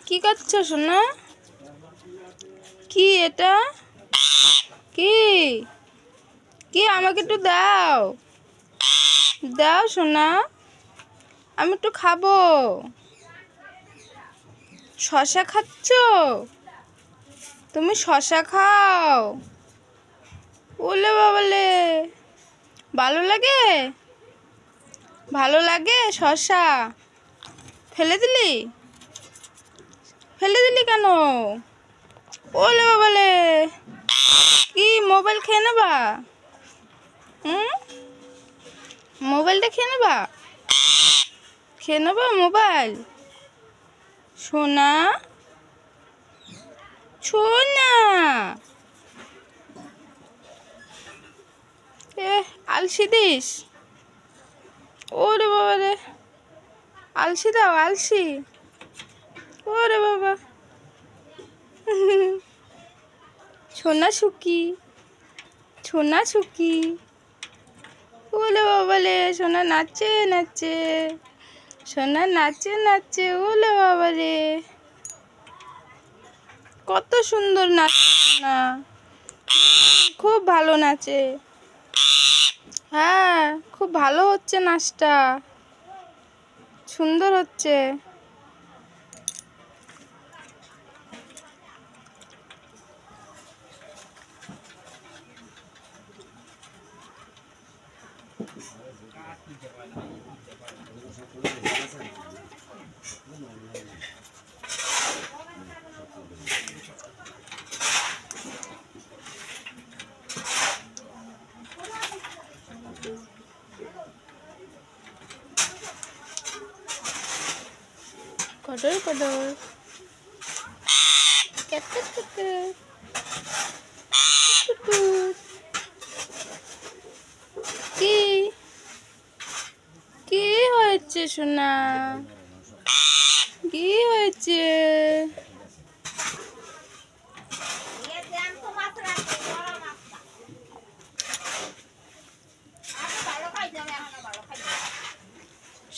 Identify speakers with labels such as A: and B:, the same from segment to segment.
A: কি করছো সোনা? কি এটা? কি কি আমাকে একটু দাও, দাও সোনা, আমি একটু খাবো। শশা খাচ্ছো? তুমি শশা খাও? ওলে বাবালে, ভালো লাগে? ভালো লাগে শশা? ফেলে দিলি? ফেলে দিলি কেন? ওলে বাবালে, কি মোবাইল খেয়ে নেবা? মোবাইলটা খেয়ে নেবা? খেয়ে নেবা মোবাইল? সোনা, সোনা, আলসি দিস? ওরে বাবা রে, আলসি দাও, আলসি। ওরে বাবা, সোনা সুখী, সোনা সুখী। ওলে বাবালে, সোনা নাচে নাচে, সোনা নাচে নাচে। ওলে বাবা রে, কত সুন্দর নাচে সোনা, খুব ভালো নাচে। হ্যাঁ, খুব ভালো হচ্ছে নাচটা, সুন্দর হচ্ছে। কদর কদর, ক্যাটকেট ক্যাটকেট, কি কি হয়েছে সোনা? কি হয়েছে?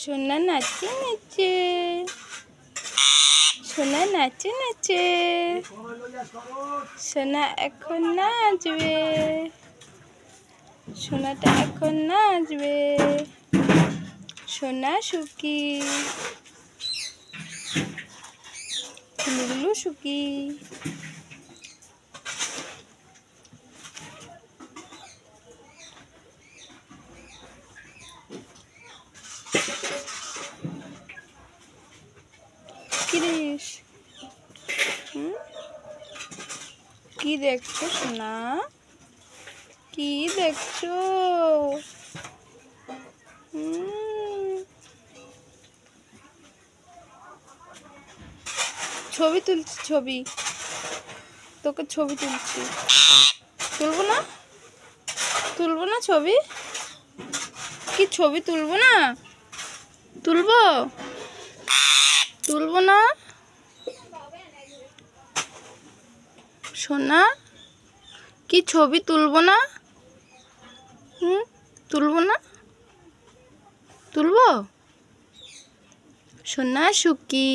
A: সোনা নাচে নাচে, সোনা নাচে নাচে, সোনা এখন নাচবে, সোনাটা এখন নাচবে। সোনা সুখী, লুলু সুখী। কিরিস, কি দেখছো সোনা? কি দেখছো? ছবি তুলছি, ছবি, তোকে ছবি তুলছি। তুলবো না? তুলবো না ছবি? কি ছবি তুলবো না? তুলবো? তুলবো না সোনা? কি ছবি তুলবো না? তুলবো না? তুলবো? সোনা সুখী।